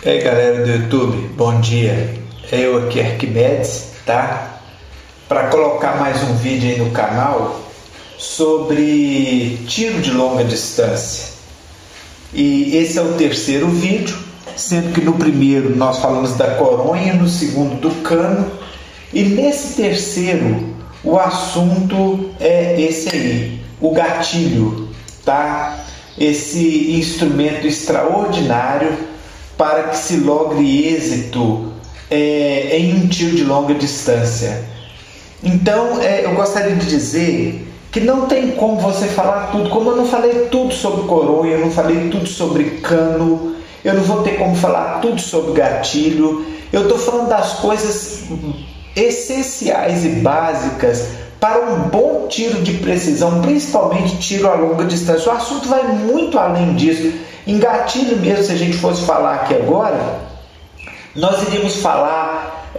E aí galera do YouTube, bom dia. Eu aqui Arquimedes, tá? Para colocar mais um vídeo aí no canal sobre tiro de longa distância. E esse é o terceiro vídeo, sendo que no primeiro nós falamos da coronha, no segundo do cano, e nesse terceiro o assunto é esse aí, o gatilho, tá? Esse instrumento extraordinário para que se logre êxito em um tiro de longa distância. Então, eu gostaria de dizer que não tem como você falar tudo, como eu não falei tudo sobre coronha, eu não falei tudo sobre cano, eu não vou ter como falar tudo sobre gatilho. Eu estou falando das coisas essenciais e básicas para um bom tiro de precisão, principalmente tiro a longa distância. O assunto vai muito além disso. Em gatilho mesmo, se a gente fosse falar aqui agora, nós iríamos falar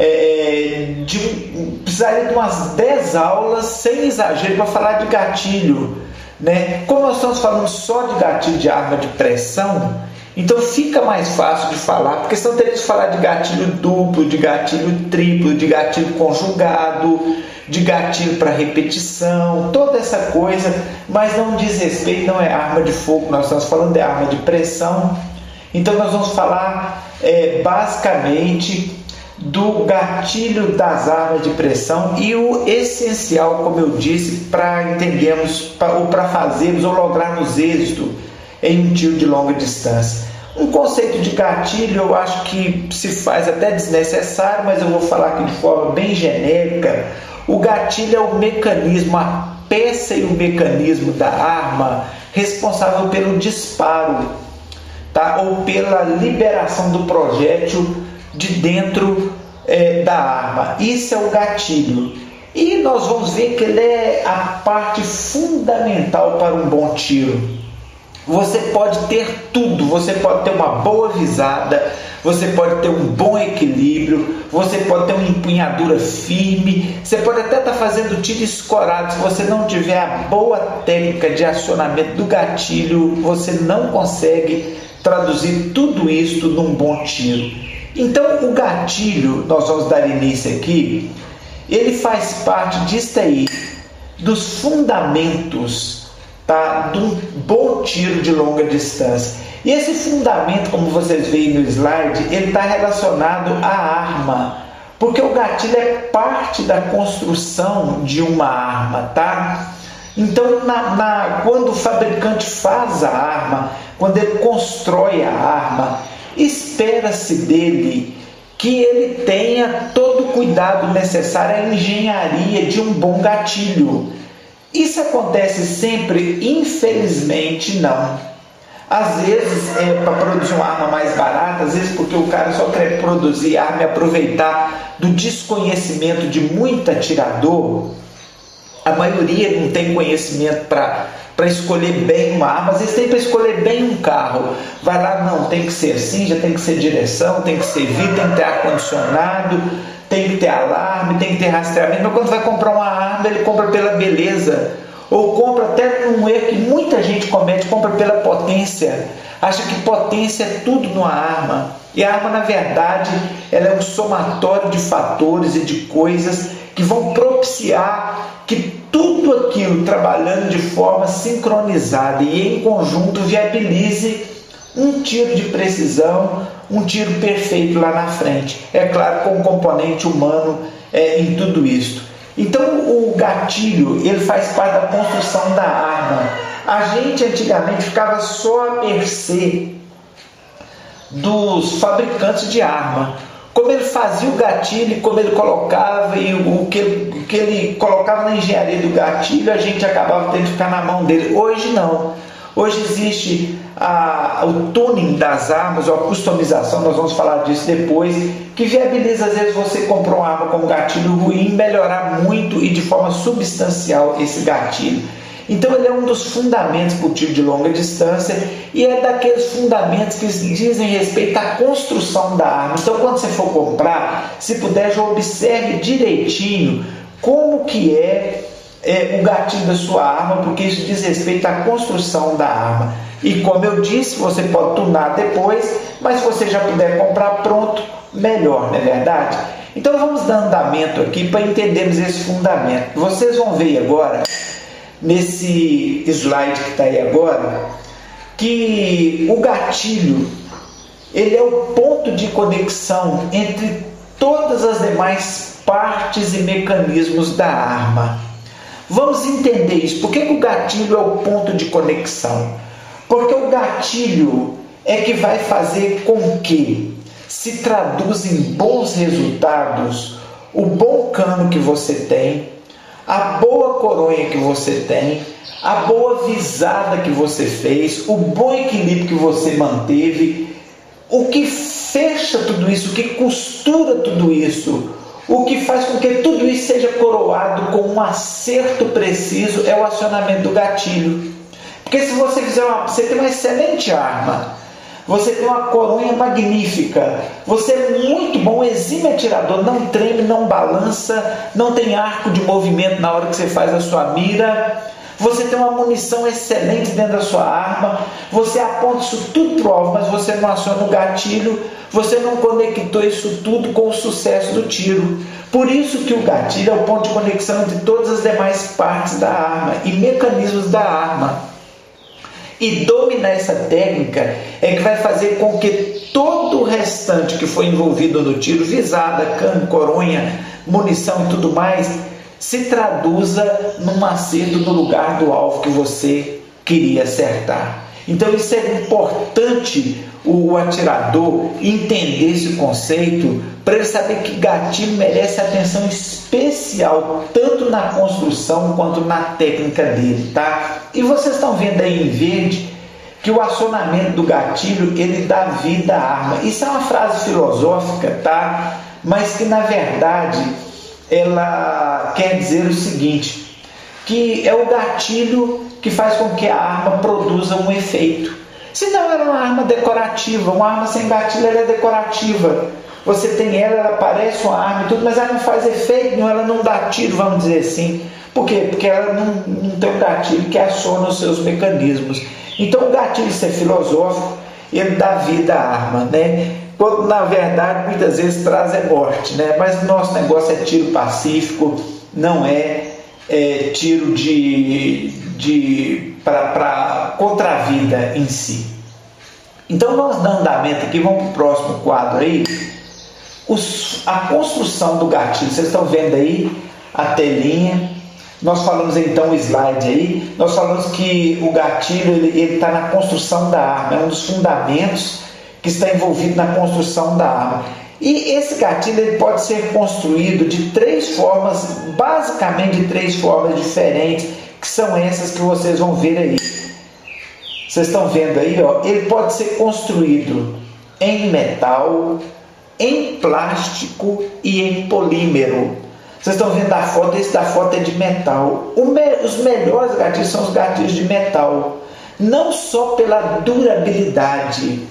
precisaria de umas 10 aulas, sem exagero, para falar de gatilho, né? Como nós estamos falando só de gatilho de arma de pressão, então fica mais fácil de falar, porque senão teríamos que falar de gatilho duplo, de gatilho triplo, de gatilho conjugado, de gatilho para repetição, toda essa coisa, mas não diz respeito, não é arma de fogo, nós estamos falando de arma de pressão. Então nós vamos falar basicamente do gatilho das armas de pressão e o essencial, como eu disse, para entendermos ou para fazermos ou lograrmos êxito em um tiro de longa distância. Um conceito de gatilho eu acho que se faz até desnecessário, mas eu vou falar aqui de forma bem genérica. O gatilho é o mecanismo, a peça e o mecanismo da arma responsável pelo disparo, tá? Ou pela liberação do projétil de dentro da arma. Isso é o gatilho. E nós vamos ver que ele é a parte fundamental para um bom tiro. Você pode ter tudo, você pode ter uma boa visada, você pode ter um bom equilíbrio, você pode ter uma empunhadura firme, você pode até estar fazendo tiro escorado. Se você não tiver a boa técnica de acionamento do gatilho, você não consegue traduzir tudo isso num bom tiro. Então o gatilho, nós vamos dar início aqui, ele faz parte disso aí, dos fundamentos, tá, de um bom tiro de longa distância. E esse fundamento, como vocês veem no slide, ele está relacionado à arma, porque o gatilho é parte da construção de uma arma, tá? Então, quando o fabricante faz a arma, quando ele constrói a arma, espera-se dele que ele tenha todo o cuidado necessário, a engenharia de um bom gatilho. Isso acontece sempre? Infelizmente não. Às vezes para produzir uma arma mais barata, às vezes porque o cara só quer produzir arma e aproveitar do desconhecimento de muito atirador. A maioria não tem conhecimento para escolher bem uma arma, às vezes tem para escolher bem um carro. Vai lá, não, tem que ser assim, já tem que ser direção, tem que ser vidro, tem que ter ar-condicionado, tem que ter alarme, tem que ter rastreamento. Mas quando vai comprar uma arma, ele compra pela beleza, ou compra até um erro que muita gente comete, compra pela potência, acha que potência é tudo numa arma. E a arma, na verdade, ela é um somatório de fatores e de coisas que vão propiciar que tudo aquilo, trabalhando de forma sincronizada e em conjunto, viabilize um tiro de precisão, um tiro perfeito lá na frente. É claro, com um componente humano em tudo isso. Então o gatilho, ele faz parte da construção da arma. A gente antigamente ficava só à mercê dos fabricantes de arma, como ele fazia o gatilho, como ele colocava e o que ele colocava na engenharia do gatilho, a gente acabava tendo que ficar na mão dele. Hoje não. Hoje existe o tuning das armas, ou a customização, nós vamos falar disso depois, que viabiliza, às vezes, você comprar uma arma com um gatilho ruim, melhorar muito e de forma substancial esse gatilho. Então ele é um dos fundamentos para o tiro de longa distância e é daqueles fundamentos que dizem respeito à construção da arma. Então quando você for comprar, se puder, já observe direitinho como que é o gatilho da sua arma, porque isso diz respeito à construção da arma. E como eu disse, você pode tunar depois, mas se você já puder comprar pronto, melhor, não é verdade? Então vamos dar andamento aqui para entendermos esse fundamento. Vocês vão ver agora, nesse slide que está aí agora, que o gatilho, ele é o ponto de conexão entre todas as demais partes e mecanismos da arma. Vamos entender isso. Por que o gatilho é o ponto de conexão? Porque o gatilho é que vai fazer com que se traduza em bons resultados o bom cano que você tem, a boa coronha que você tem, a boa visada que você fez, o bom equilíbrio que você manteve, o que fecha tudo isso, o que costura tudo isso, o que faz com que tudo isso seja coroado com um acerto preciso é o acionamento do gatilho. Porque se você fizer você tem uma excelente arma, você tem uma coronha magnífica, você é muito bom, exímio atirador, não treme, não balança, não tem arco de movimento na hora que você faz a sua mira, você tem uma munição excelente dentro da sua arma, você aponta isso tudo para o alvo, mas você não aciona o gatilho, você não conectou isso tudo com o sucesso do tiro. Por isso que o gatilho é o ponto de conexão entre todas as demais partes da arma e mecanismos da arma. E dominar essa técnica é que vai fazer com que todo o restante que foi envolvido no tiro, visada, cano, coronha, munição e tudo mais, se traduza num acerto no lugar do alvo que você queria acertar. Então isso é importante o atirador entender esse conceito para ele saber que gatilho merece atenção especial tanto na construção quanto na técnica dele, tá? E vocês estão vendo aí em verde que o acionamento do gatilho ele dá vida à arma. Isso é uma frase filosófica, tá? Mas que na verdade ela quer dizer o seguinte, que é o gatilho que faz com que a arma produza um efeito. Senão ela é uma arma decorativa, uma arma sem gatilho ela é decorativa. Você tem ela, ela parece uma arma e tudo, mas ela não faz efeito nenhum, ela não dá tiro, vamos dizer assim. Por quê? Porque ela não tem um gatilho que aciona os seus mecanismos. Então o gatilho, isso é filosófico, ele dá vida à arma, né? Quando na verdade muitas vezes traz é morte, né? Mas o nosso negócio é tiro pacífico, não é tiro contra a vida em si. Então vamos dar andamento aqui, vamos para o próximo quadro aí. A construção do gatilho, vocês estão vendo aí a telinha. Nós falamos então o slide aí, nós falamos que o gatilho ele está na construção da arma, é um dos fundamentos que está envolvido na construção da arma. E esse gatilho ele pode ser construído de três formas, basicamente de três formas diferentes, que são essas que vocês vão ver aí. Vocês estão vendo aí, ó, ele pode ser construído em metal, em plástico e em polímero. Vocês estão vendo a foto, esse da foto é de metal. Os melhores gatilhos são os gatilhos de metal. Não só pela durabilidade,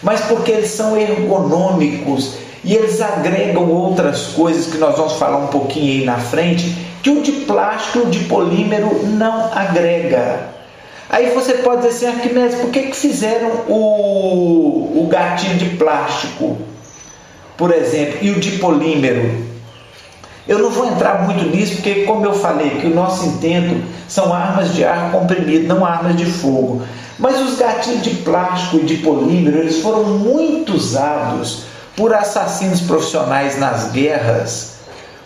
mas porque eles são ergonômicos e eles agregam outras coisas que nós vamos falar um pouquinho aí na frente, que o de plástico e o de polímero não agrega. Aí você pode dizer assim, Arquimedes, por que fizeram o gatilho de plástico, por exemplo, e o de polímero? Eu não vou entrar muito nisso, porque como eu falei, que o nosso intento são armas de ar comprimido, não armas de fogo. Mas os gatilhos de plástico e de polímero, eles foram muito usados por assassinos profissionais nas guerras,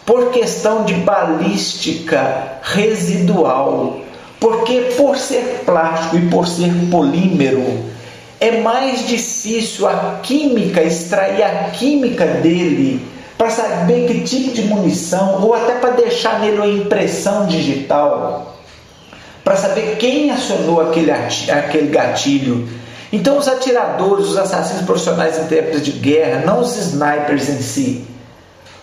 por questão de balística residual. Porque por ser plástico e por ser polímero, é mais difícil a química, extrair a química dele, para saber que tipo de munição, ou até para deixar nele uma impressão digital, para saber quem acionou aquele gatilho. Então os atiradores, os assassinos profissionais intérpretes de guerra, não os snipers em si,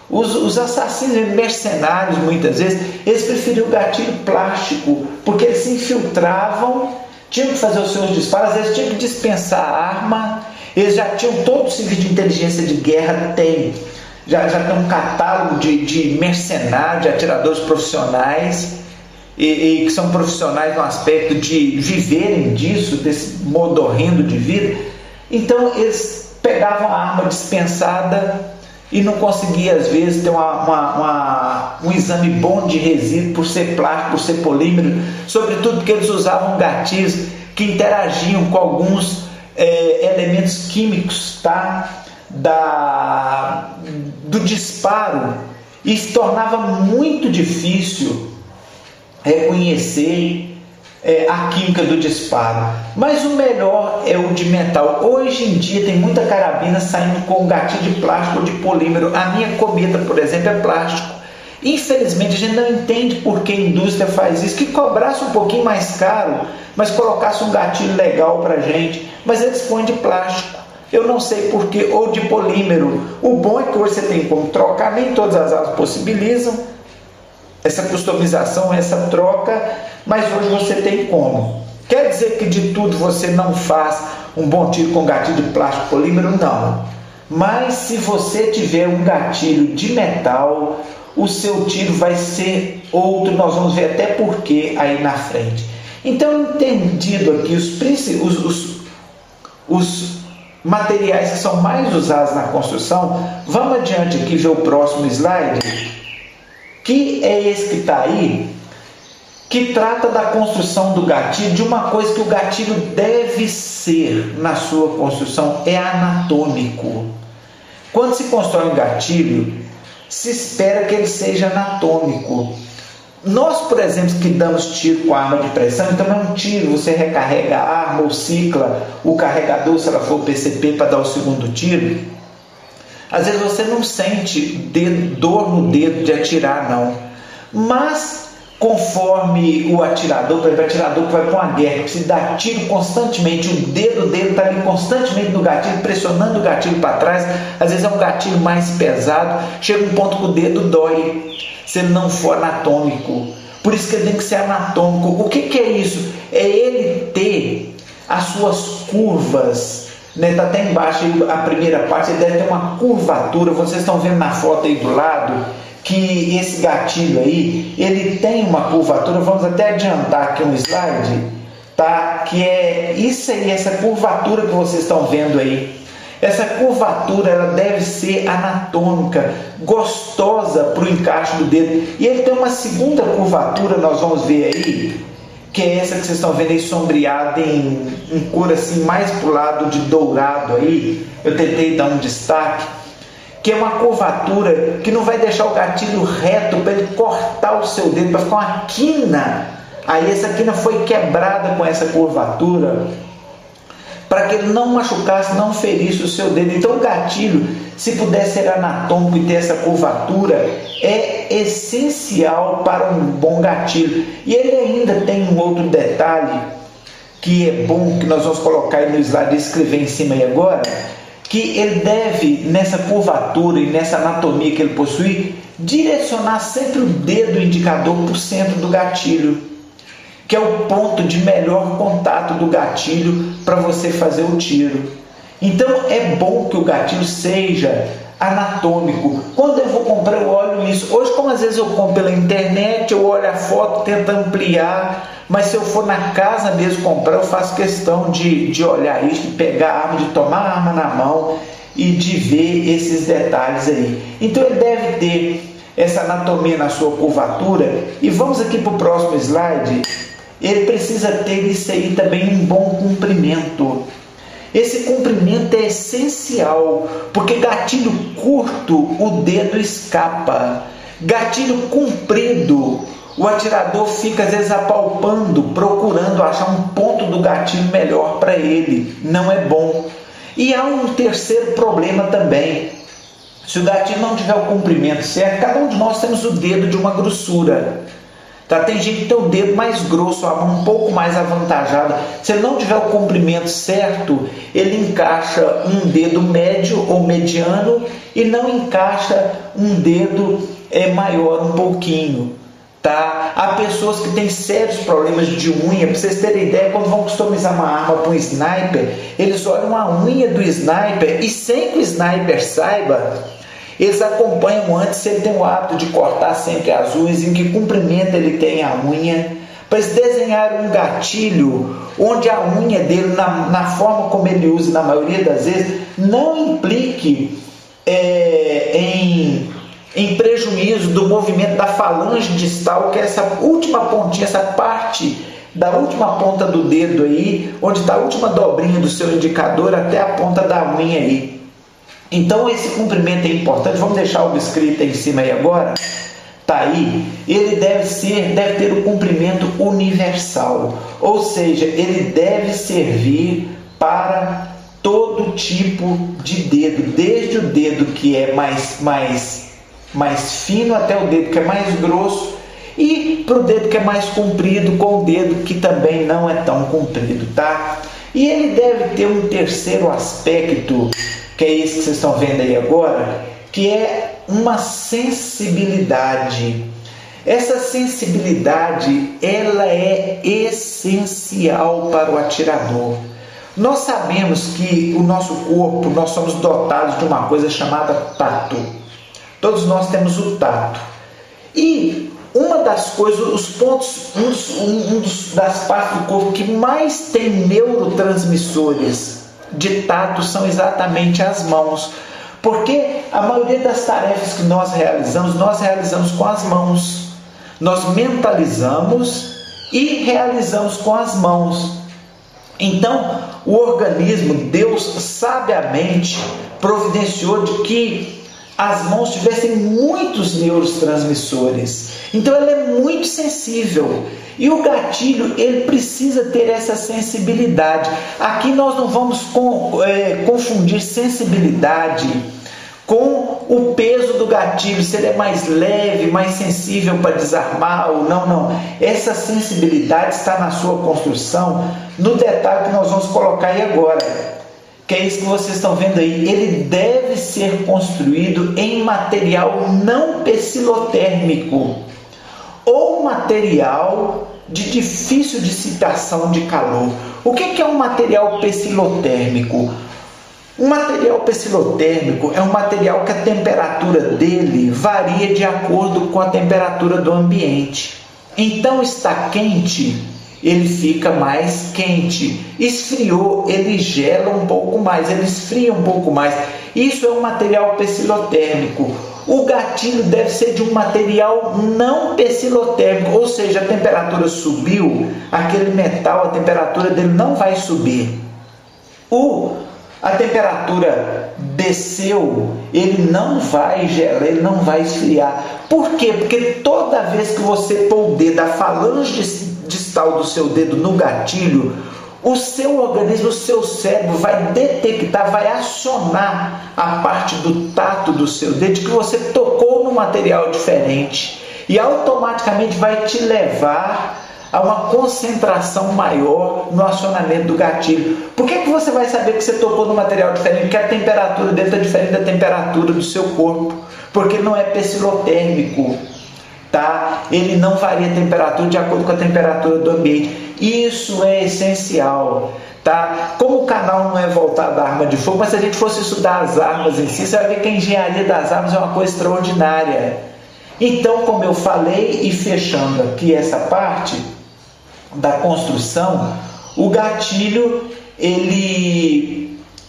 os assassinos mercenários muitas vezes, eles preferiam o gatilho plástico, porque eles se infiltravam, tinham que fazer os seus disparos, às vezes tinham que dispensar a arma, eles já tinham todo o serviço de inteligência de guerra, já tem um catálogo de mercenários, de atiradores profissionais, e que são profissionais no aspecto de viverem disso, desse modo horrendo de vida. Então eles pegavam a arma dispensada e não conseguia às vezes ter um exame bom de resíduo por ser plástico, por ser polímero, sobretudo porque eles usavam gatilhos que interagiam com alguns elementos químicos, tá? Do disparo, e se tornava muito difícil reconhecer a química do disparo. Mas o melhor é o de metal. Hoje em dia tem muita carabina saindo com gatilho de plástico ou de polímero. A minha cometa, por exemplo, é plástico. Infelizmente a gente não entende por que a indústria faz isso, que cobrasse um pouquinho mais caro, mas colocasse um gatilho legal pra gente, mas eles põem de plástico. Eu não sei porquê, ou de polímero. O bom é que hoje você tem como trocar, nem todas as armas possibilitam essa customização, essa troca, mas hoje você tem como. Quer dizer que de tudo você não faz um bom tiro com gatilho de plástico, polímero? Não. Mas se você tiver um gatilho de metal, o seu tiro vai ser outro, nós vamos ver até porquê aí na frente. Então, entendido aqui os materiais que são mais usados na construção, vamos adiante aqui ver o próximo slide, que é esse que está aí, que trata da construção do gatilho, de uma coisa que o gatilho deve ser na sua construção, é anatômico. Quando se constrói um gatilho, se espera que ele seja anatômico. Nós, por exemplo, que damos tiro com arma de pressão, então é um tiro, você recarrega a arma ou cicla o carregador, se ela for PCP, para dar o segundo tiro. Às vezes você não sente dor no dedo de atirar, não. Mas, conforme o atirador, por exemplo, o atirador que vai para uma guerra, que precisa dar tiro constantemente, o dedo dele está ali constantemente no gatilho, pressionando o gatilho para trás, às vezes é um gatilho mais pesado, chega um ponto que o dedo dói, se ele não for anatômico. Por isso que ele tem que ser anatômico. O que é isso? É ele ter as suas curvas, né? Está até embaixo aí, a primeira parte, ele deve ter uma curvatura. Vocês estão vendo na foto aí do lado que esse gatilho aí, ele tem uma curvatura. Vamos até adiantar aqui um slide, tá? Que é isso aí, essa curvatura que vocês estão vendo aí. Essa curvatura ela deve ser anatômica, gostosa para o encaixe do dedo. E ele tem uma segunda curvatura, nós vamos ver aí, que é essa que vocês estão vendo aí, sombreada em cor assim, mais para o lado de dourado aí. Eu tentei dar um destaque, que é uma curvatura que não vai deixar o gatilho reto para ele cortar o seu dedo, para ficar uma quina. Aí essa quina foi quebrada com essa curvatura, para que ele não machucasse, não ferisse o seu dedo. Então o gatilho, se puder ser anatômico e ter essa curvatura, é essencial para um bom gatilho. E ele ainda tem um outro detalhe que é bom, que nós vamos colocar aí no slide e escrever em cima aí agora, que ele deve, nessa curvatura e nessa anatomia que ele possui, direcionar sempre o dedo indicador para o centro do gatilho, que é o ponto de melhor contato do gatilho para você fazer o tiro. Então é bom que o gatilho seja anatômico. Quando eu vou comprar, eu olho isso. Hoje, como às vezes eu compro pela internet, eu olho a foto, tento ampliar, mas se eu for na casa mesmo comprar, eu faço questão de olhar isso, de pegar a arma, de tomar a arma na mão e de ver esses detalhes aí. Então ele deve ter essa anatomia na sua curvatura. E vamos aqui para o próximo slide. Ele precisa ter isso aí também, um bom comprimento. Esse comprimento é essencial, porque gatilho curto, o dedo escapa. Gatilho comprido, o atirador fica às vezes apalpando, procurando achar um ponto do gatilho melhor para ele. Não é bom. E há um terceiro problema também. Se o gatilho não tiver o comprimento certo, cada um de nós temos o dedo de uma grossura. Tá? Tem gente que tem o dedo mais grosso, a mão um pouco mais avantajada. Se ele não tiver o comprimento certo, ele encaixa um dedo médio ou mediano e não encaixa um dedo maior um pouquinho. Tá? Há pessoas que têm sérios problemas de unha. Para vocês terem ideia, quando vão customizar uma arma para um sniper, eles olham a unha do sniper e sem que o sniper saiba, Eles acompanham antes se ele tem o hábito de cortar sempre as unhas, em que comprimento ele tem a unha, para eles desenharem um gatilho onde a unha dele, na forma como ele usa na maioria das vezes, não implique em prejuízo do movimento da falange distal, que é essa última pontinha, essa parte da última ponta do dedo aí, onde está a última dobrinha do seu indicador até a ponta da unha aí. Então esse comprimento é importante. Vamos deixar algo escrito aí em cima aí agora. Tá aí. Ele deve ter o comprimento universal, ou seja, ele deve servir para todo tipo de dedo, desde o dedo que é mais fino até o dedo que é mais grosso, e para o dedo que é mais comprido, com o dedo que também não é tão comprido, tá? E ele deve ter um terceiro aspecto, que é esse que vocês estão vendo aí agora, que é uma sensibilidade. Essa sensibilidade, ela é essencial para o atirador. Nós sabemos que o nosso corpo, nós somos dotados de uma coisa chamada tato. Todos nós temos o tato. E uma das coisas, os pontos, das partes do corpo que mais tem neurotransmissores de tato são exatamente as mãos. Porque a maioria das tarefas que nós realizamos com as mãos. Nós mentalizamos e realizamos com as mãos. Então, o organismo, Deus sabiamente providenciou de que as mãos tivessem muitos neurotransmissores. Então ela é muito sensível. E o gatilho, ele precisa ter essa sensibilidade. Aqui nós não vamos confundir sensibilidade com o peso do gatilho, se ele é mais leve, mais sensível para desarmar ou não, não. Essa sensibilidade está na sua construção, no detalhe que nós vamos colocar aí agora, que é isso que vocês estão vendo aí. Ele deve ser construído em material não pecilotérmico ou material de difícil dissipação de calor. O que é um material pecilotérmico? Um material pecilotérmico é um material que a temperatura dele varia de acordo com a temperatura do ambiente. Então está quente, ele fica mais quente. Esfriou, ele gela um pouco mais, ele esfria um pouco mais. Isso é um material pecilotérmico. O gatilho deve ser de um material não pecilotérmico, ou seja, a temperatura subiu, aquele metal, a temperatura dele não vai subir. A temperatura desceu, ele não vai gelar, ele não vai esfriar. Por quê? Porque toda vez que você pôr o dedo, a falange distal do seu dedo no gatilho, o seu organismo, o seu cérebro vai detectar, vai acionar a parte do tato do seu dedo que você tocou no material diferente e automaticamente vai te levar a uma concentração maior no acionamento do gatilho. Por que você vai saber que você tocou no material diferente? Porque a temperatura dele está diferente da temperatura do seu corpo, porque ele não é pecilotérmico, tá? Ele não varia a temperatura de acordo com a temperatura do ambiente. Isso é essencial, tá? Como o canal não é voltado à arma de fogo, mas se a gente fosse estudar as armas em si, você vai ver que a engenharia das armas é uma coisa extraordinária. Então, como eu falei, e fechando aqui essa parte da construção, o gatilho,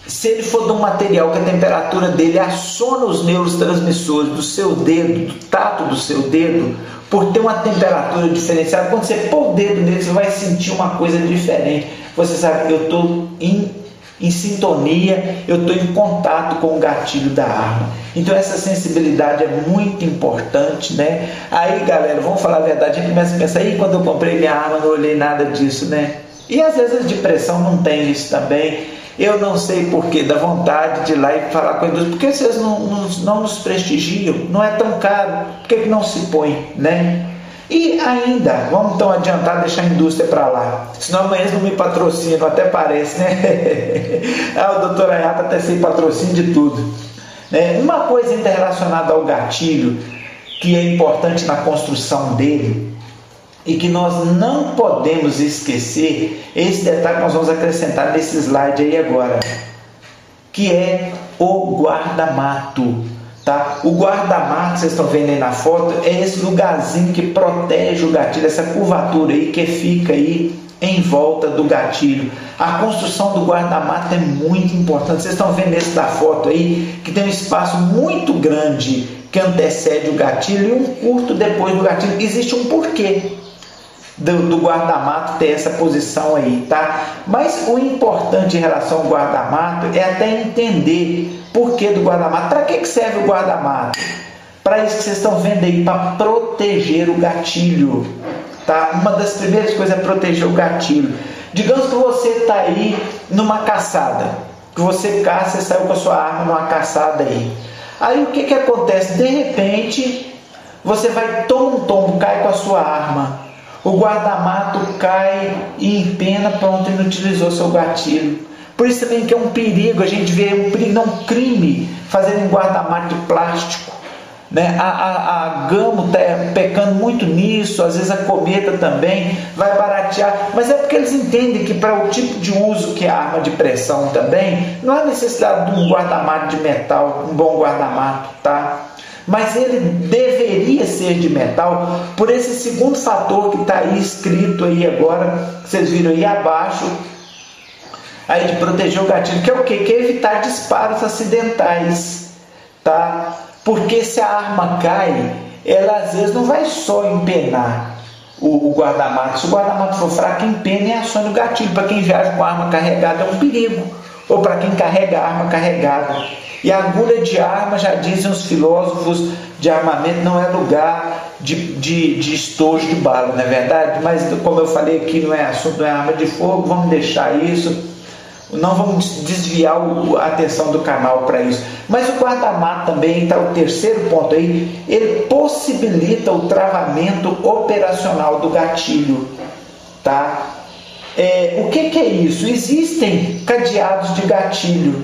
se ele for de um material que a temperatura dele aciona os neurotransmissores do seu dedo, do tato do seu dedo, por ter uma temperatura diferenciada, quando você pôr o dedo nele, você vai sentir uma coisa diferente. Você sabe que eu estou em sintonia, eu estou em contato com o gatilho da arma. Então essa sensibilidade é muito importante, né? Aí, galera, vamos falar a verdade, a gente começa a pensar, quando eu comprei minha arma, não olhei nada disso, né? E às vezes de pressão não tem isso também. Eu não sei porquê, dá vontade de ir lá e falar com a indústria, porque vocês não nos prestigiam, não é tão caro, por que não se põe, né? E ainda, vamos então adiantar, deixar a indústria para lá, senão amanhã eles não me patrocinam, até parece, né? O doutor Ayata até sem patrocínio de tudo. Uma coisa ainda relacionada ao gatilho, que é importante na construção dele, e que nós não podemos esquecer, esse detalhe que nós vamos acrescentar nesse slide aí agora, que é o guarda-mato, Tá? O guarda-mato que vocês estão vendo aí na foto é esse lugarzinho que protege o gatilho, essa curvatura aí que fica aí em volta do gatilho. A construção do guarda-mato é muito importante. Vocês estão vendo esse da foto aí, que tem um espaço muito grande que antecede o gatilho e um curto depois do gatilho. Existe um porquê do guarda-mato ter essa posição aí, tá? Mas o importante em relação ao guarda-mato é até entender por que do guarda-mato. Para que serve o guarda-mato? Para isso que vocês estão vendo aí, para proteger o gatilho, tá? Uma das primeiras coisas é proteger o gatilho. Digamos que você está aí numa caçada, que você caça, você saiu com a sua arma numa caçada aí. Aí o que acontece? De repente, você vai tomar um tombo, cai com a sua arma. O guarda-mato cai e empena, pronto, inutilizou seu gatilho. Por isso também que é um perigo, a gente vê um perigo, não um crime, fazendo um guarda-mato de plástico. Né? A Gamo está pecando muito nisso, às vezes a Cometa também vai baratear, mas é porque eles entendem que para o tipo de uso que é a arma de pressão também, não há necessidade de um guarda-mato de metal, um bom guarda-mato, tá? Mas ele deveria ser de metal por esse segundo fator que está aí escrito aí agora, vocês viram aí abaixo, aí de proteger o gatilho, que é o quê? Que é evitar disparos acidentais, tá? Porque se a arma cai, ela às vezes não vai só empenar o guarda-mato. Se o guarda-mato for fraco, empena e aciona o gatilho. Para quem viaja com a arma carregada é um perigo. Ou para quem carrega a arma carregada. E a agulha de arma, já dizem os filósofos de armamento, não é lugar de estojo de bala, não é verdade? Mas como eu falei aqui, não é assunto, não é arma de fogo, vamos deixar isso. Não vamos desviar a atenção do canal para isso. Mas o guarda-mato também, está o terceiro ponto aí, ele possibilita o travamento operacional do gatilho. Tá? O que é isso? Existem cadeados de gatilho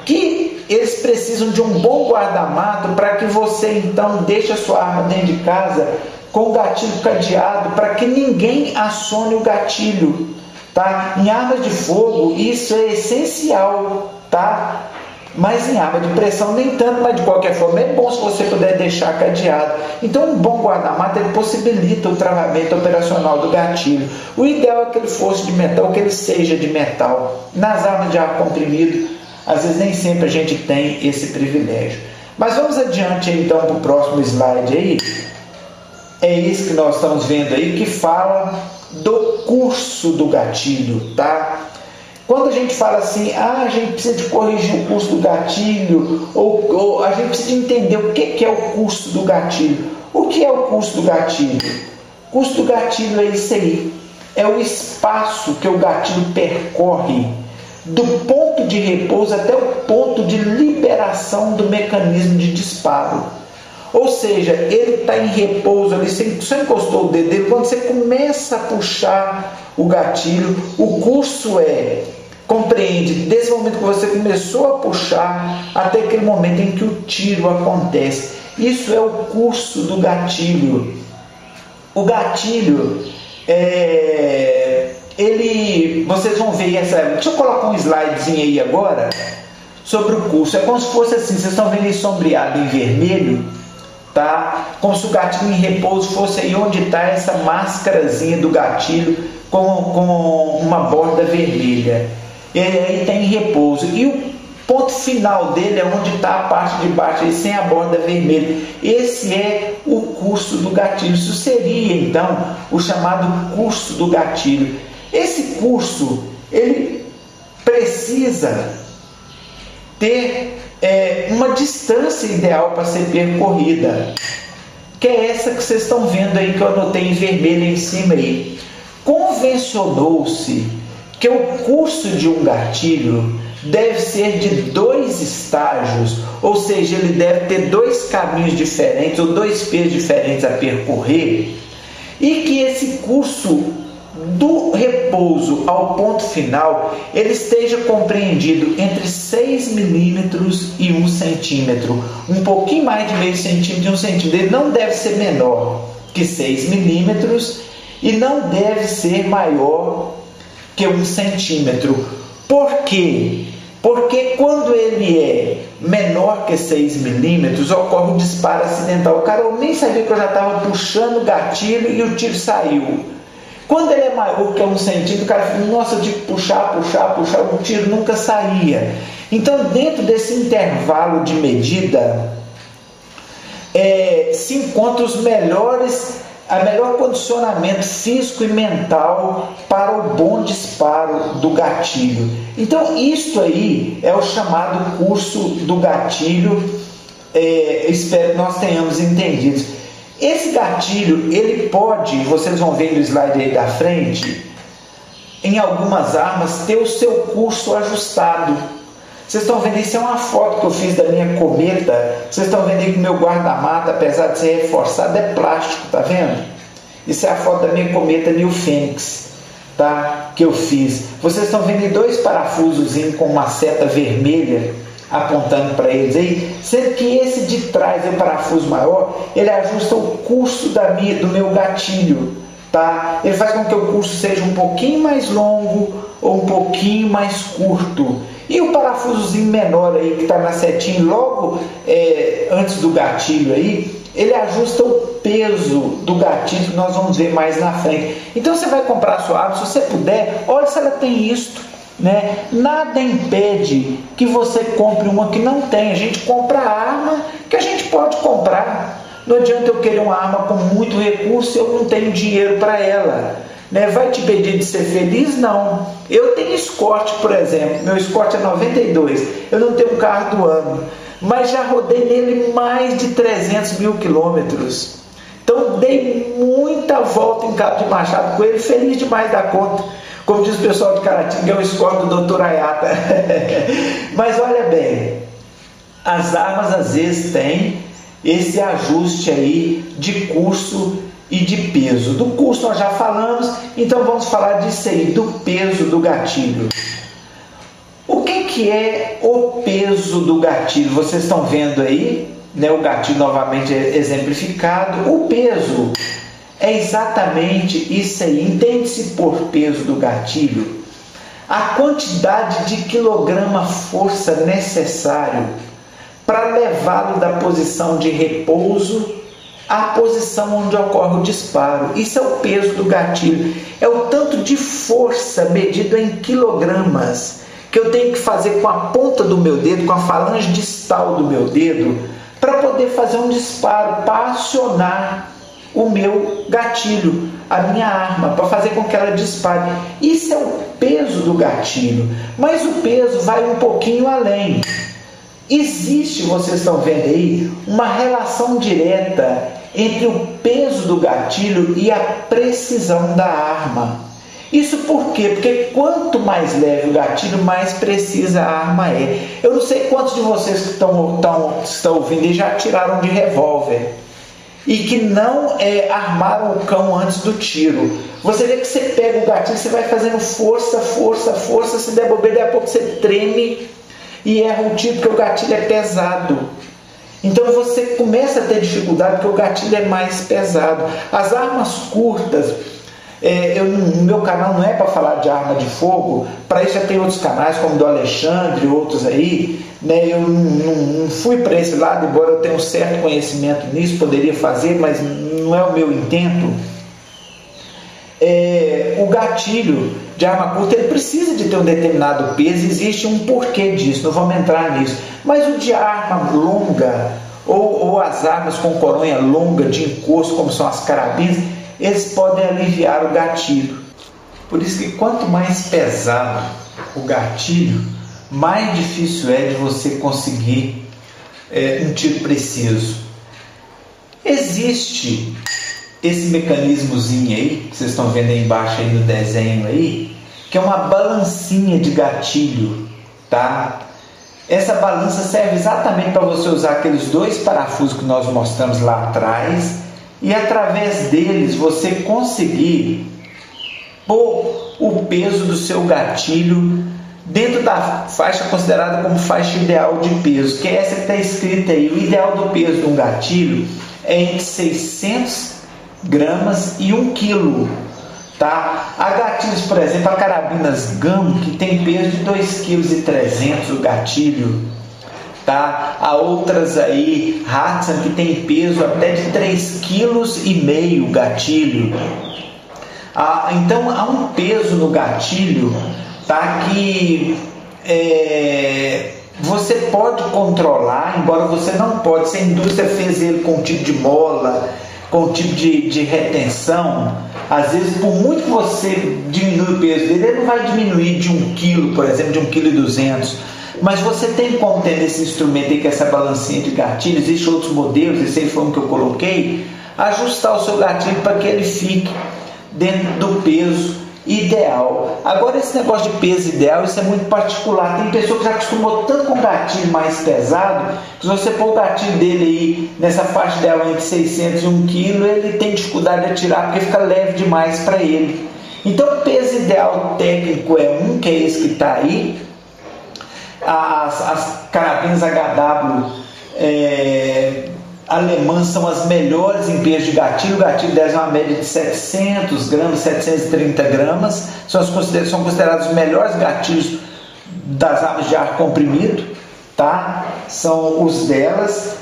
que eles precisam de um bom guarda-mato para que você então deixe a sua arma dentro de casa com o gatilho cadeado para que ninguém acione o gatilho. Tá? Em armas de fogo isso é essencial, tá? Mas em arma de pressão nem tanto, mas de qualquer forma é bom se você puder deixar cadeado. Então um bom guarda-mato ele possibilita o travamento operacional do gatilho. O ideal é que ele fosse de metal, que ele seja de metal. Nas armas de ar comprimido, às vezes nem sempre a gente tem esse privilégio. Mas vamos adiante aí, então para o próximo slide aí. É isso que nós estamos vendo aí, que fala do curso do gatilho, tá? Quando a gente fala assim, a gente precisa de corrigir o curso do gatilho, ou a gente precisa de entender o que é o curso do gatilho. O que é o curso do gatilho? O curso do gatilho é isso aí, é o espaço que o gatilho percorre do ponto de repouso até o ponto de liberação do mecanismo de disparo. Ou seja, ele está em repouso ali, você só encostou o dedo dele, quando você começa a puxar o gatilho, o curso compreende desde o momento que você começou a puxar até aquele momento em que o tiro acontece. Isso é o curso do gatilho. O gatilho, vocês vão ver deixa eu colocar um slidezinho aí agora sobre o curso. É como se fosse assim, vocês estão vendo ele sombreado em vermelho, tá? Como se o gatilho em repouso fosse aí onde está essa máscarazinha do gatilho com uma borda vermelha. Ele aí está em repouso. E o ponto final dele é onde está a parte de baixo, aí, sem a borda vermelha. Esse é o curso do gatilho. Isso seria, então, o chamado curso do gatilho. Esse curso, ele precisa ter uma distância ideal para ser percorrida, que é essa que vocês estão vendo aí, que eu anotei em vermelho em cima aí. Convencionou-se que o curso de um gatilho deve ser de 2 estágios, ou seja, ele deve ter 2 caminhos diferentes ou 2 pés diferentes a percorrer, e que esse curso do repouso ao ponto final ele esteja compreendido entre 6 milímetros e 1 centímetro, um pouquinho mais de meio centímetro e 1 centímetro. Ele não deve ser menor que 6 milímetros e não deve ser maior que 1 centímetro. Por quê? Porque quando ele é menor que 6 milímetros, ocorre um disparo acidental. O cara nem sabia que eu já estava puxando o gatilho e o tiro saiu. Quando ele é maior que 1 centímetro, o cara fica, nossa, eu tive que puxar, o tiro nunca saía. Então, dentro desse intervalo de medida, se encontra o melhor condicionamento físico e mental para o bom disparo do gatilho. Então, isto aí é o chamado curso do gatilho. Espero que nós tenhamos entendido. Esse gatilho, ele pode, vocês vão ver no slide aí da frente, em algumas armas, ter o seu curso ajustado. Vocês estão vendo, isso é uma foto que eu fiz da minha cometa. Vocês estão vendo aí que o meu guarda-mata, apesar de ser reforçado, é plástico, tá vendo? Isso é a foto da minha cometa New Fênix, tá? Que eu fiz. Vocês estão vendo aí 2 parafusos com uma seta vermelha apontando para eles aí, sendo que esse de trás é o parafuso maior, ele ajusta o curso do meu gatilho, tá? Ele faz com que o curso seja um pouquinho mais longo ou um pouquinho mais curto. E o parafusozinho menor aí que está na setinha logo antes do gatilho aí, ele ajusta o peso do gatilho que nós vamos ver mais na frente. Então você vai comprar a sua arma, se você puder, olha se ela tem isto, né? Nada impede que você compre uma que não tem. A gente compra a arma que a gente pode comprar. Não adianta eu querer uma arma com muito recurso se eu não tenho dinheiro para ela. Vai te impedir de ser feliz? Não. Eu tenho Escort, por exemplo. Meu Escort é 92. Eu não tenho um carro do ano, mas já rodei nele mais de 300 mil quilômetros. Então dei muita volta em Cabo de Machado com ele, feliz demais da conta. Como diz o pessoal de Caratinga, é o Escort do Dr. Ayata. Mas olha bem, as armas às vezes têm esse ajuste aí de curso e de peso. Do curso nós já falamos, então vamos falar disso aí, do peso do gatilho. O que é o peso do gatilho? Vocês estão vendo aí, né, o gatilho novamente exemplificado. O peso é exatamente isso aí. Entende-se por peso do gatilho a quantidade de quilograma-força necessário para levá-lo da posição de repouso à posição onde ocorre o disparo. Isso é o peso do gatilho. É o tanto de força medido em quilogramas que eu tenho que fazer com a ponta do meu dedo, com a falange distal do meu dedo, para poder fazer um disparo, para acionar o meu gatilho, a minha arma, para fazer com que ela dispare. Isso é o peso do gatilho. Mas o peso vai um pouquinho além. Existe, vocês estão vendo aí, uma relação direta entre o peso do gatilho e a precisão da arma. Isso por quê? Porque quanto mais leve o gatilho, mais precisa a arma é. Eu não sei quantos de vocês que estão ouvindo e já atiraram de revólver e que não armaram o cão antes do tiro. Você vê que você pega o gatilho, você vai fazendo força, se der bobeira, daqui a pouco você treme e erra o tiro, porque o gatilho é pesado. Então você começa a ter dificuldade porque o gatilho é mais pesado. As armas curtas, no meu canal não é para falar de arma de fogo, para isso já tem outros canais como o do Alexandre e outros aí, né? Eu não fui para esse lado, embora eu tenha um certo conhecimento nisso, poderia fazer, mas não é o meu intento. O gatilho de arma curta ele precisa de ter um determinado peso, existe um porquê disso, não vamos entrar nisso. Mas o de arma longa ou as armas com coronha longa de encosto, como são as carabinas, eles podem aliviar o gatilho. Por isso que quanto mais pesado o gatilho, mais difícil é de você conseguir um tiro preciso. Existe esse mecanismozinho aí, que vocês estão vendo aí embaixo aí no desenho aí, que é uma balancinha de gatilho, tá? Essa balança serve exatamente para você usar aqueles 2 parafusos que nós mostramos lá atrás e através deles você conseguir pôr o peso do seu gatilho dentro da faixa considerada como faixa ideal de peso, que é essa que está escrita aí. O ideal do peso de um gatilho é entre 600 gramas e 1 quilo, tá? Há gatilhos, por exemplo, a carabinas Gamo, que tem peso de 2,3 kg o gatilho, tá? Há outras aí, Hatsan, que tem peso até de 3,5 kg o gatilho. Então há um peso no gatilho, tá? Que você pode controlar, embora você não pode. Se a indústria fez ele com tipo de mola, com tipo de retenção, às vezes, por muito que você diminui o peso dele, ele não vai diminuir de 1 kg, por exemplo, de 1,2 kg. Mas você tem como ter nesse instrumento aí, que é essa balancinha de gatilho, existem outros modelos, esse aí foi um que eu coloquei, ajustar o seu gatilho para que ele fique dentro do peso ideal. Agora, esse negócio de peso ideal, isso é muito particular. Tem pessoa que já acostumou tanto com gatilho mais pesado, que se você pôr o gatilho dele aí nessa faixa dela entre 600 e 1 kg, ele tem dificuldade de atirar porque fica leve demais para ele. Então, o peso ideal técnico é que é esse que está aí. As carabinas HW alemãs são as melhores em peso de gatilho. O gatilho delas é uma média de 700 gramas, 730 gramas. São considerados os melhores gatilhos das armas de ar comprimido, tá? São os delas.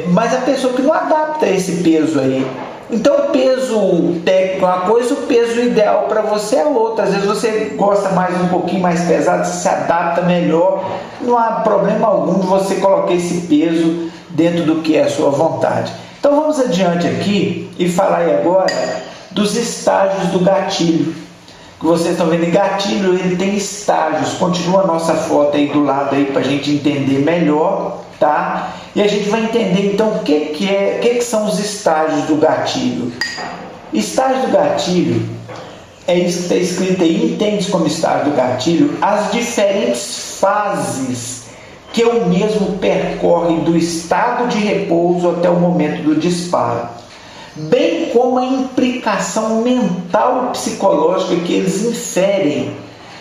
Mas a pessoa que não adapta esse peso aí, então o peso técnico é uma coisa, o peso ideal para você é outra. Às vezes você gosta mais um pouquinho mais pesado, você se adapta melhor, não há problema algum de você colocar esse peso dentro do que é a sua vontade. Então vamos adiante aqui e falar aí agora dos estágios do gatilho. Que vocês estão vendo, gatilho ele tem estágios. Continua a nossa foto aí do lado aí para a gente entender melhor, tá? E a gente vai entender então o que são os estágios do gatilho. Estágio do gatilho é isso que está escrito aí. Entende como estágio do gatilho as diferentes fases que o mesmo percorre do estado de repouso até o momento do disparo, bem como a implicação mental e psicológica que eles inferem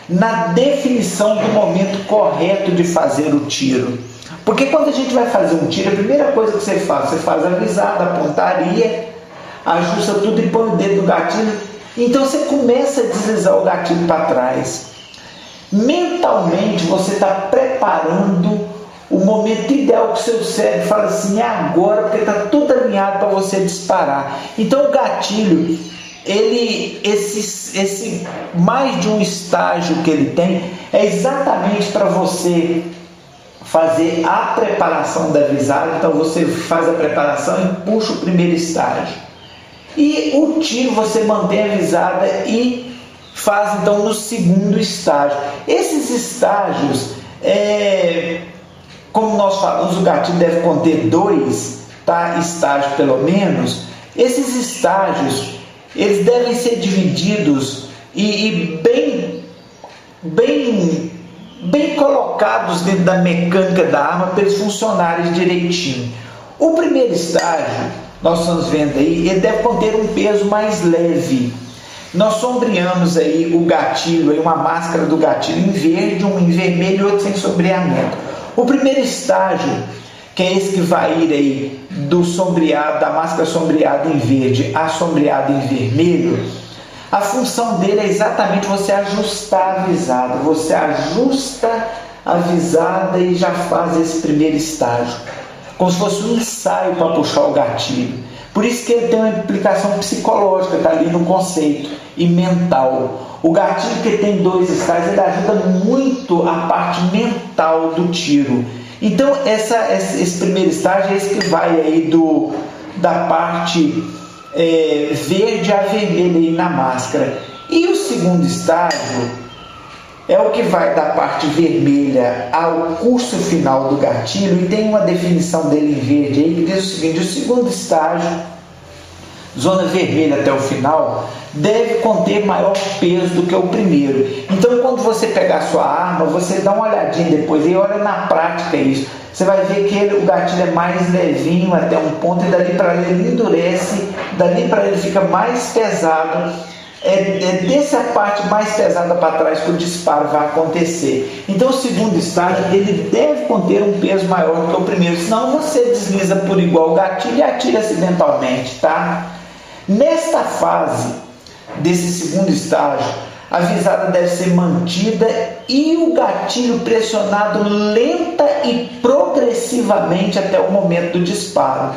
na definição do momento correto de fazer o tiro. Porque quando a gente vai fazer um tiro, a primeira coisa que você faz a visada, a pontaria, ajusta tudo e põe o dedo no gatilho. Então você começa a deslizar o gatilho para trás. Mentalmente você está preparando o momento ideal que o seu cérebro fala assim, é agora, porque está tudo alinhado para você disparar. Então o gatilho, esse mais de um estágio que ele tem, é exatamente para você fazer a preparação da visada. Então você faz a preparação e puxa o primeiro estágio. E o tiro você mantém a visada e faz então no segundo estágio. Esses estágios, como nós falamos, o gatilho deve conter 2 estágios pelo menos. Esses estágios, eles devem ser divididos e bem colocados dentro da mecânica da arma para eles funcionarem direitinho. O primeiro estágio, nós estamos vendo aí, ele deve conter um peso mais leve. Nós sombreamos aí o gatilho, aí uma máscara do gatilho em verde, um em vermelho e outro sem sombreamento. O primeiro estágio, que é esse que vai ir aí do sombreado, da máscara sombreada em verde a sombreada em vermelho, a função dele é exatamente você ajustar a visada. Você ajusta a visada e já faz esse primeiro estágio, como se fosse um ensaio para puxar o gatilho. Por isso que ele tem uma implicação psicológica, está ali no conceito, e mental. O gatilho que tem 2 estágios, ele ajuda muito a parte mental do tiro. Então esse primeiro estágio é esse que vai aí da parte verde a vermelha aí na máscara. E o segundo estágio é o que vai da parte vermelha ao curso final do gatilho, e tem uma definição dele em verde aí que diz o seguinte: o segundo estágio, zona vermelha até o final, deve conter maior peso do que o primeiro. Então quando você pegar a sua arma, você dá uma olhadinha depois e olha na prática isso. Você vai ver que o gatilho é mais levinho até um ponto, e dali para ele endurece, dali para ele fica mais pesado. É dessa parte mais pesada para trás que o disparo vai acontecer. Então o segundo estágio, ele deve conter um peso maior do que o primeiro, senão você desliza por igual o gatilho e atira acidentalmente, tá? Nesta fase desse segundo estágio, a visada deve ser mantida e o gatilho pressionado lenta e progressivamente até o momento do disparo.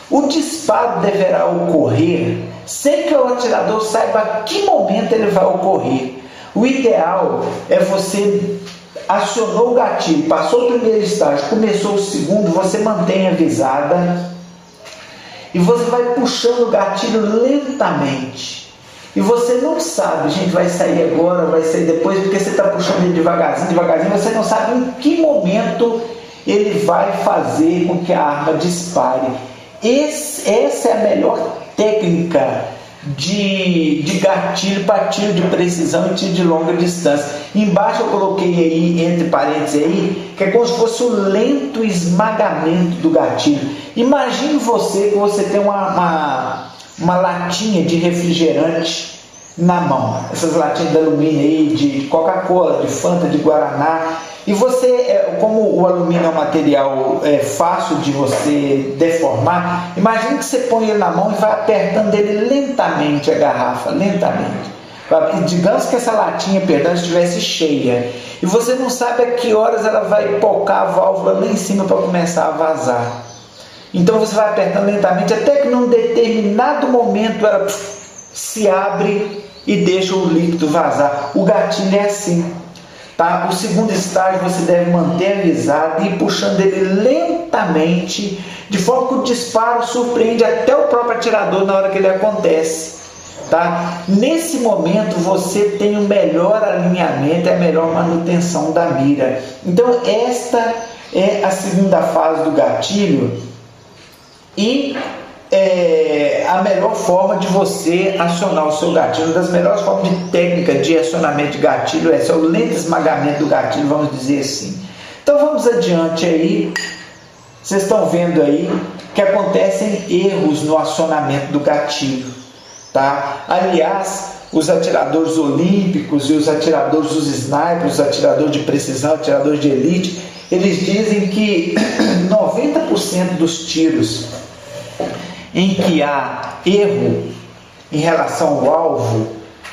O disparo deverá ocorrer sem que o atirador saiba a que momento ele vai ocorrer. O ideal é você acionou o gatilho, passou o primeiro estágio, começou o segundo, você mantém a visada e você vai puxando o gatilho lentamente. E você não sabe, gente, vai sair agora, vai sair depois, porque você está puxando ele devagarzinho, devagarzinho, você não sabe em que momento ele vai fazer com que a arma dispare. Essa é a melhor técnica de gatilho para tiro de precisão e tiro de longa distância. Embaixo eu coloquei aí, entre parênteses aí, que é como se fosse o lento esmagamento do gatilho. Imagine você que você tem uma latinha de refrigerante na mão, essas latinhas de alumínio aí, de Coca-Cola, de Fanta, de Guaraná, e você, como o alumínio é um material fácil de você deformar, imagine que você põe ele na mão e vai apertando ele lentamente a garrafa, lentamente. Digamos que essa latinha, estivesse cheia, e você não sabe a que horas ela vai pocar a válvula lá em cima para começar a vazar. Então você vai apertando lentamente até que num determinado momento ela se abre e deixa o líquido vazar. O gatilho é assim, tá? O segundo estágio você deve manter a visada e ir puxando ele lentamente, de forma que o disparo surpreende até o próprio atirador na hora que ele acontece, tá? Nesse momento você tem o melhor alinhamento e a melhor manutenção da mira. Então esta é a segunda fase do gatilho. E a melhor forma de você acionar o seu gatilho, uma das melhores formas de técnica de acionamento de gatilho é o lento esmagamento do gatilho, vamos dizer assim. Então vamos adiante aí. Vocês estão vendo aí que acontecem erros no acionamento do gatilho, tá? Aliás, os atiradores olímpicos e os atiradores dos snipers, os atiradores de precisão, atiradores de elite, eles dizem que 90% dos tiros em que há erro em relação ao alvo,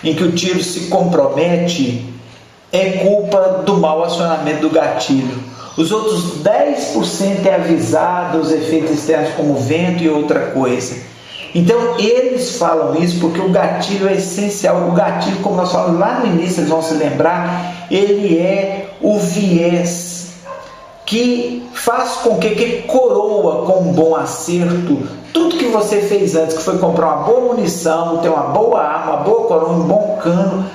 em que o tiro se compromete, é culpa do mau acionamento do gatilho. Os outros 10% é avisado, os efeitos externos como vento e outra coisa. Então eles falam isso porque o gatilho é essencial. O gatilho, como nós falamos lá no início, eles vão se lembrar, ele é o viés que faz com que coroa com um bom acerto tudo que você fez antes, que foi comprar uma boa munição, ter uma boa arma, uma boa coroa, um bom cano,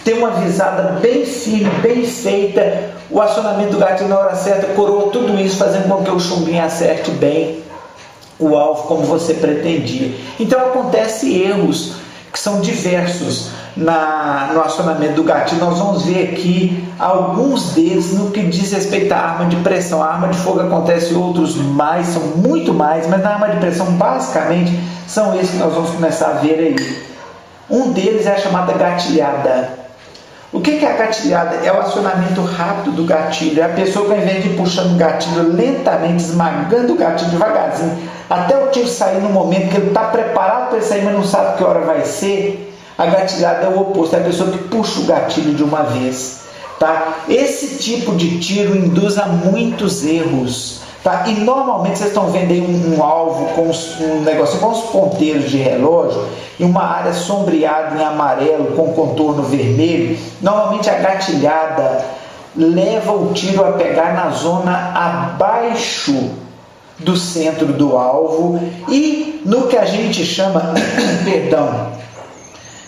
ter uma visada bem firme, bem feita, o acionamento do gatilho na hora certa, coroa tudo isso, fazendo com que o chumbinho acerte bem o alvo como você pretendia. Então acontece erros que são diversos no acionamento do gatilho. Nós vamos ver aqui alguns deles no que diz respeito à arma de pressão. A arma de fogo acontece outros mais, são muito mais, mas na arma de pressão basicamente são esses que nós vamos começar a ver aí. Um deles é a chamada gatilhada. O que é a gatilhada? É o acionamento rápido do gatilho. É a pessoa que, ao invés de ir puxando o gatilho lentamente, esmagando o gatilho devagarzinho, até o tiro sair no momento que ele está preparado para ele sair, mas não sabe que hora vai ser, a gatilhada é o oposto, é a pessoa que puxa o gatilho de uma vez. Tá? Esse tipo de tiro induz a muitos erros. Tá? E normalmente vocês estão vendo aí um alvo com um negocinho com os ponteiros de relógio e uma área sombreada em amarelo com contorno vermelho. Normalmente a gatilhada leva o tiro a pegar na zona abaixo do centro do alvo e no que a gente chama perdão,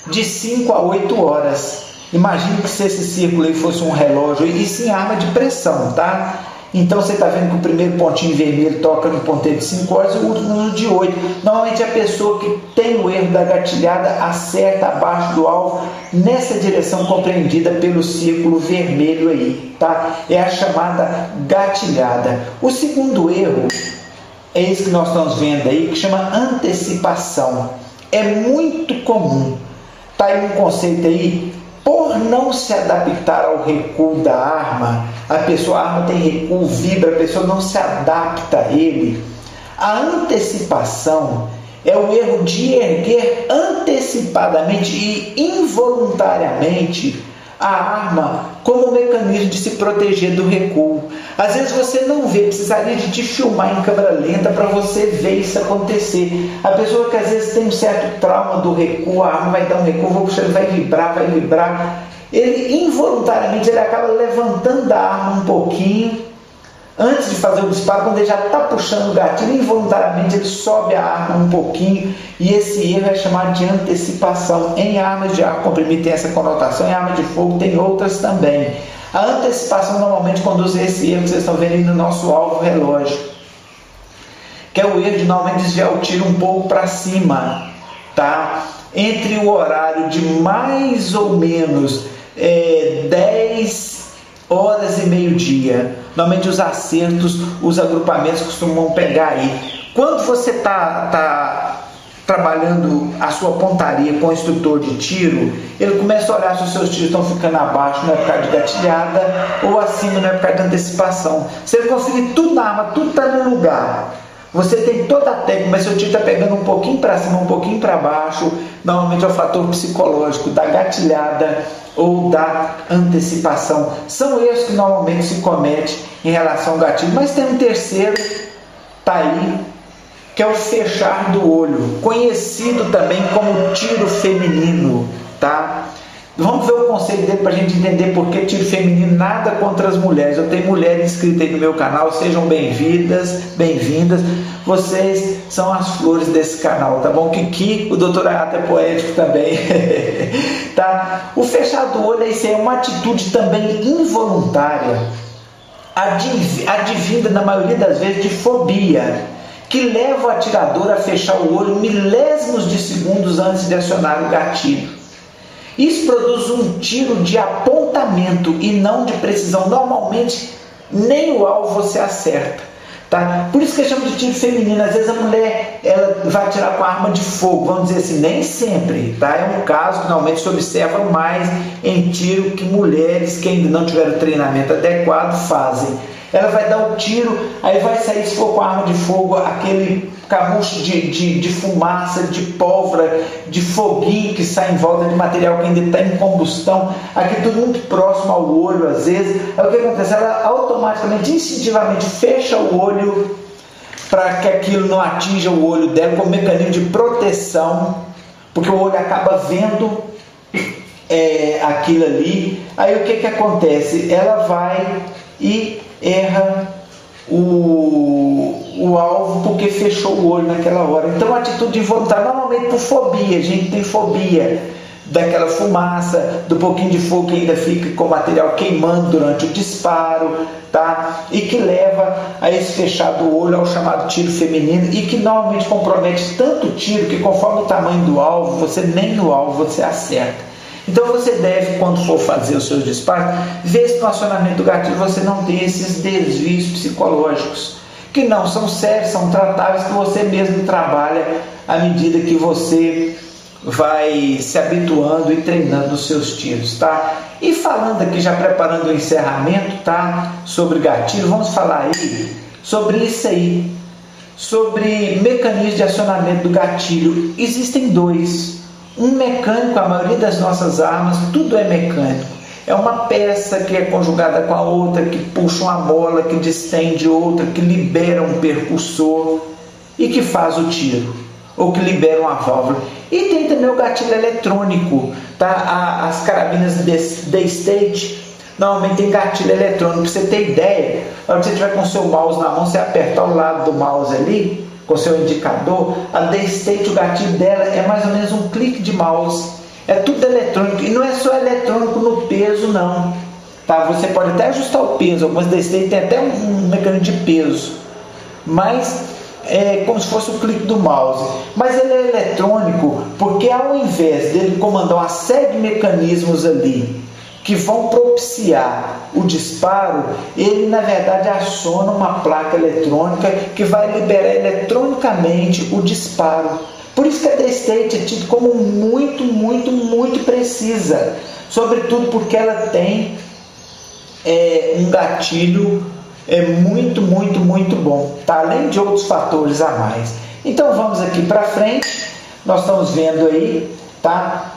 de 5 a 8 horas. Imagine que se esse círculo aí fosse um relógio e sim arma de pressão, tá? Então você está vendo que o primeiro pontinho vermelho toca no ponteiro de 5 horas e o último no de 8. Normalmente a pessoa que tem o erro da gatilhada acerta abaixo do alvo nessa direção compreendida pelo círculo vermelho aí, tá? É a chamada gatilhada. O segundo erro é esse que nós estamos vendo aí, que chama antecipação. É muito comum. Tá aí um conceito aí, por não se adaptar ao recuo da arma, a arma tem recuo, vibra, a pessoa não se adapta a ele. A antecipação é o erro de erguer antecipadamente e involuntariamente a arma como um mecanismo de se proteger do recuo. Às vezes você não vê, precisaria de te filmar em câmera lenta para você ver isso acontecer. A pessoa que às vezes tem um certo trauma do recuo, a arma vai dar um recuo, vou puxar, ele vai vibrar. Ele involuntariamente ele acaba levantando a arma um pouquinho antes de fazer o disparo. Quando ele já está puxando o gatilho, involuntariamente ele sobe a arma um pouquinho, e esse erro é chamado de antecipação. Em armas de ar comprimido tem essa conotação, em armas de fogo tem outras também. A antecipação normalmente conduz a esse erro que vocês estão vendo aí no nosso alvo relógio, que é o erro de normalmente desviar o tiro um pouco para cima, tá? Entre o horário de mais ou menos 10 horas e meio-dia. Normalmente os acertos, os agrupamentos costumam pegar aí. Quando você está trabalhando a sua pontaria com o instrutor de tiro, ele começa a olhar se os seus tiros estão ficando abaixo, não é por causa de gatilhada, ou acima, não é por causa de antecipação. Se ele conseguir tudo na arma, tudo está no lugar, você tem toda a técnica, mas seu tiro está pegando um pouquinho para cima, um pouquinho para baixo, normalmente é o fator psicológico da gatilhada ou da antecipação. São erros que normalmente se comete em relação ao gatilho. Mas tem um terceiro, tá aí, que é o fechar do olho, conhecido também como tiro feminino, tá? Vamos ver o conceito dele para a gente entender por que tiro feminino. Nada contra as mulheres. Eu tenho mulheres inscritas aí no meu canal, sejam bem-vindas, bem-vindas. Vocês são as flores desse canal, tá bom? Kiki, o doutor Ayato é poético também. Tá? O fechar do olho é uma atitude também involuntária, advinda na maioria das vezes de fobia, que leva o atirador a fechar o olho milésimos de segundos antes de acionar o gatilho. Isso produz um tiro de apontamento e não de precisão. Normalmente nem o alvo você acerta, tá? Por isso que chama de tiro feminino. Às vezes a mulher ela vai atirar com a arma de fogo, vamos dizer assim, nem sempre, tá? É um caso que normalmente se observa mais em tiro que mulheres que ainda não tiveram treinamento adequado fazem. Ela vai dar o tiro, aí vai sair, se for com a arma de fogo, aquele camucho de fumaça, de pólvora, de foguinho que sai em volta de material que ainda está em combustão, aqui tudo muito próximo ao olho às vezes. Aí o que acontece? Ela automaticamente, instintivamente fecha o olho para que aquilo não atinja o olho dela, como mecanismo de proteção, porque o olho acaba vendo aquilo ali. Aí o que acontece? Ela vai e erra o alvo porque fechou o olho naquela hora. Então a atitude involuntária, normalmente por fobia, a gente tem fobia daquela fumaça, do pouquinho de fogo que ainda fica com o material queimando durante o disparo, tá? E que leva a esse fechar do olho, ao chamado tiro feminino, e que normalmente compromete tanto o tiro que conforme o tamanho do alvo, você nem no alvo você acerta. Então você deve, quando for fazer os seus disparos, ver se no acionamento do gatilho você não tem esses desvios psicológicos, que não são sérios, são tratáveis, que você mesmo trabalha à medida que você vai se habituando e treinando os seus tiros, tá? E falando aqui, já preparando o encerramento, tá? Sobre gatilho, vamos falar aí sobre isso aí, sobre mecanismos de acionamento do gatilho. Existem dois. Um mecânico, a maioria das nossas armas, tudo é mecânico. É uma peça que é conjugada com a outra, que puxa uma mola, que distende outra, que libera um percussor e que faz o tiro, ou que libera uma válvula. E tem também o gatilho eletrônico, tá? As carabinas D-State normalmente tem gatilho eletrônico. Para você ter ideia, na hora que você estiver com o seu mouse na mão, você apertar o lado do mouse ali, com seu indicador, a D-State, o gatilho dela é mais ou menos um clique de mouse. É tudo eletrônico, e não é só eletrônico no peso não, tá? Você pode até ajustar o peso, algumas D-State tem até um mecanismo de peso, mas é como se fosse o clique do mouse. Mas ele é eletrônico porque ao invés dele comandar uma série de mecanismos ali que vão propiciar o disparo, ele na verdade aciona uma placa eletrônica que vai liberar eletronicamente o disparo. Por isso que a D-State é tida como muito precisa, sobretudo porque ela tem um gatilho muito bom, tá? Além de outros fatores a mais. Então vamos aqui para frente, nós estamos vendo aí, tá?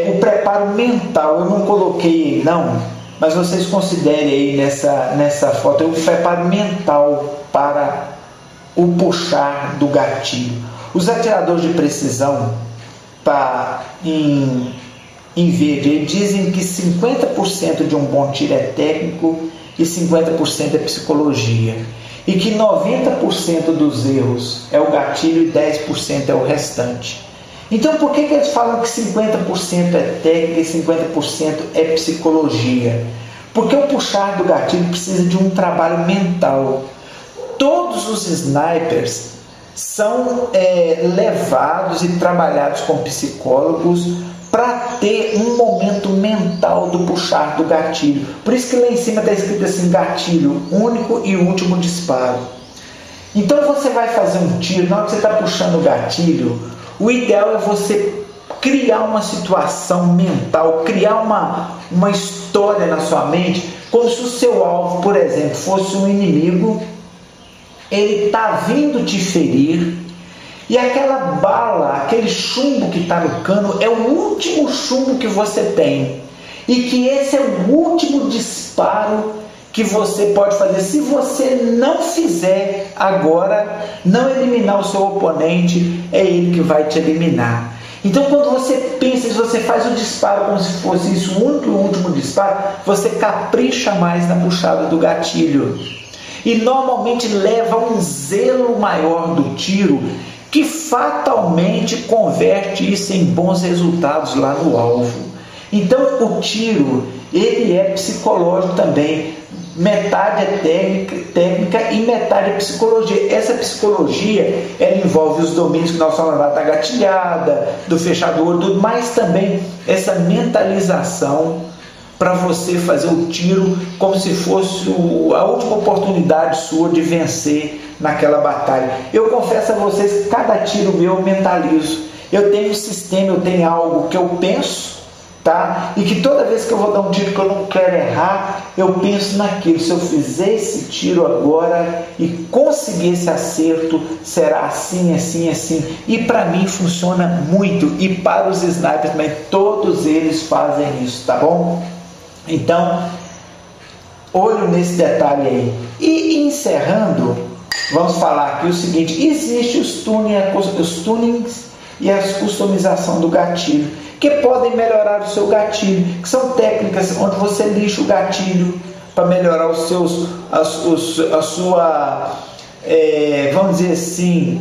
O preparo mental, eu não coloquei não, mas vocês considerem aí nessa foto, o preparo mental para o puxar do gatilho. Os atiradores de precisão, em verde, dizem que 50% de um bom tiro é técnico e 50% é psicologia. E que 90% dos erros é o gatilho e 10% é o restante. Então por que eles falam que 50% é técnica e 50% é psicologia? Porque o puxar do gatilho precisa de um trabalho mental. Todos os snipers são levados e trabalhados com psicólogos para ter um momento mental do puxar do gatilho. Por isso que lá em cima está escrito assim, gatilho único e último disparo. Então você vai fazer um tiro, na hora que você está puxando o gatilho, o ideal é você criar uma situação mental, criar uma história na sua mente, como se o seu alvo, por exemplo, fosse um inimigo, ele está vindo te ferir, e aquela bala, aquele chumbo que está no cano, é o último chumbo que você tem. E que esse é o último disparo que você pode fazer. Se você não fizer agora, não eliminar o seu oponente, é ele que vai te eliminar. Então quando você pensa, se você faz o disparo como se fosse isso, o único e último disparo, você capricha mais na puxada do gatilho. E normalmente leva um zelo maior do tiro, que fatalmente converte isso em bons resultados lá no alvo. Então o tiro, ele é psicológico também, metade é técnica e metade é psicologia. Essa psicologia, ela envolve os domínios que nós falamos lá, da gatilhada, do fechador, mas também essa mentalização para você fazer o tiro como se fosse a última oportunidade sua de vencer naquela batalha. Eu confesso a vocês que cada tiro meu eu mentalizo. Eu tenho um sistema, eu tenho algo que eu penso, tá? E que toda vez que eu vou dar um tiro que eu não quero errar, eu penso naquilo. Se eu fizer esse tiro agora e conseguir esse acerto, será assim, assim, assim. E para mim funciona muito. E para os snipers também, todos eles fazem isso, tá bom? Então, olho nesse detalhe aí. E encerrando, vamos falar aqui o seguinte: existe os tunings e a customização do gatilho, que podem melhorar o seu gatilho, que são técnicas onde você lixa o gatilho para melhorar a sua, vamos dizer assim,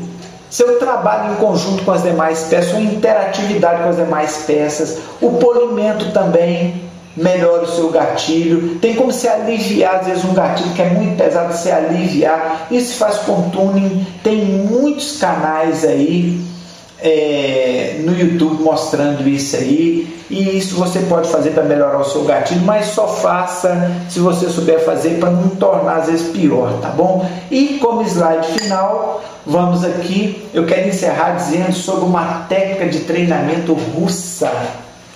seu trabalho em conjunto com as demais peças, sua interatividade com as demais peças. O polimento também melhora o seu gatilho. Tem como se aliviar, às vezes, um gatilho que é muito pesado, se aliviar. Isso faz com tuning. Tem muitos canais aí no YouTube mostrando isso aí, e isso você pode fazer para melhorar o seu gatilho, mas só faça se você souber fazer, para não tornar às vezes pior, tá bom? E como slide final, vamos aqui, eu quero encerrar dizendo sobre uma técnica de treinamento russa,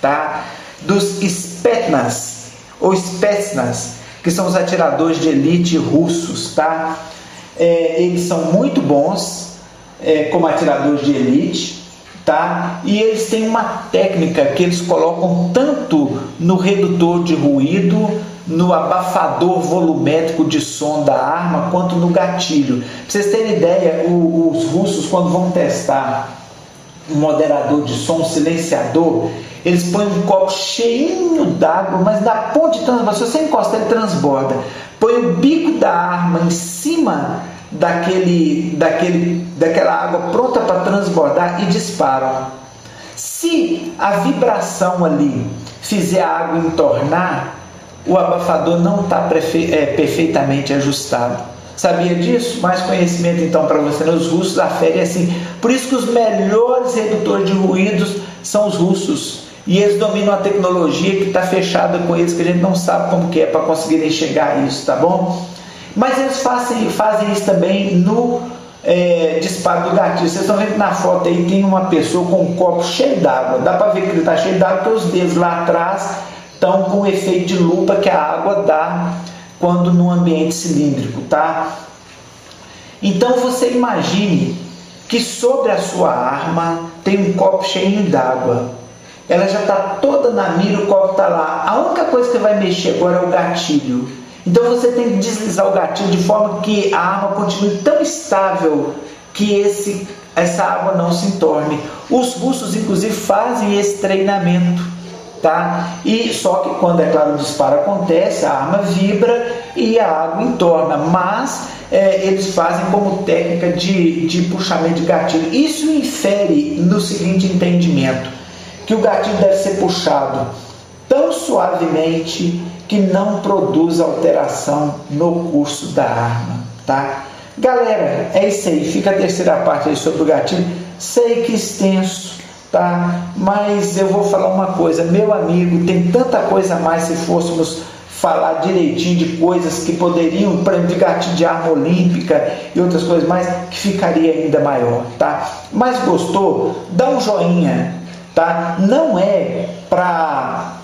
tá? Dos Spetsnaz ou Spetsnaz, que são os atiradores de elite russos, tá? Eles são muito bons como atiradores de elite, tá? E eles têm uma técnica que eles colocam tanto no redutor de ruído, no abafador volumétrico de som da arma, quanto no gatilho. Pra vocês terem ideia, os russos, quando vão testar um moderador de som, um silenciador, eles põem um copo cheinho d'água, mas na ponta de transborda, se você encostar ele transborda, põe o bico da arma em cima daquela água pronta para transbordar e disparam. Se a vibração ali fizer a água entornar, o abafador não está perfeitamente ajustado. Sabia disso? Mais conhecimento então para você. Os russos aferem assim. Por isso que os melhores redutores de ruídos são os russos. E eles dominam a tecnologia que está fechada com eles, que a gente não sabe como que é para conseguirem chegar a isso, tá bom? Mas eles fazem isso também no disparo do gatilho. Vocês estão vendo que na foto aí tem uma pessoa com um copo cheio d'água. Dá para ver que ele está cheio d'água, porque os dedos lá atrás estão com o efeito de lupa que a água dá quando num ambiente cilíndrico, tá? Então você imagine que sobre a sua arma tem um copo cheio d'água. Ela já está toda na mira, o copo está lá. A única coisa que vai mexer agora é o gatilho. Então você tem que deslizar o gatilho de forma que a arma continue tão estável que essa água não se entorne. Os russos, inclusive, fazem esse treinamento, tá? E só que quando, é claro, o disparo acontece, a arma vibra e a água entorna, mas eles fazem como técnica de puxamento de gatilho. Isso infere no seguinte entendimento, que o gatilho deve ser puxado tão suavemente que não produz alteração no curso da arma, tá? Galera, é isso aí, fica a terceira parte aí sobre o gatilho. Sei que extenso, tá? Mas eu vou falar uma coisa, meu amigo, tem tanta coisa a mais se fôssemos falar direitinho de coisas que poderiam, por exemplo, de gatilho de arma olímpica e outras coisas mais, que ficaria ainda maior, tá? Mas gostou? Dá um joinha, tá? Não é para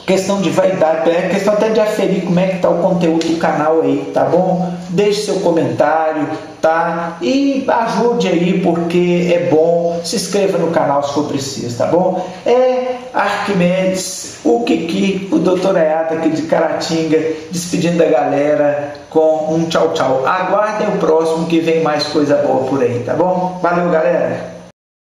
questão de vaidade, é questão até de aferir como é que está o conteúdo do canal aí, tá bom? Deixe seu comentário, tá? E ajude aí, porque é bom. Se inscreva no canal se for preciso, tá bom? É Arquimedes, o Kiki, o Dr. Ayata aqui de Caratinga, despedindo da galera com um tchau, tchau. Aguardem o próximo que vem mais coisa boa por aí, tá bom? Valeu, galera!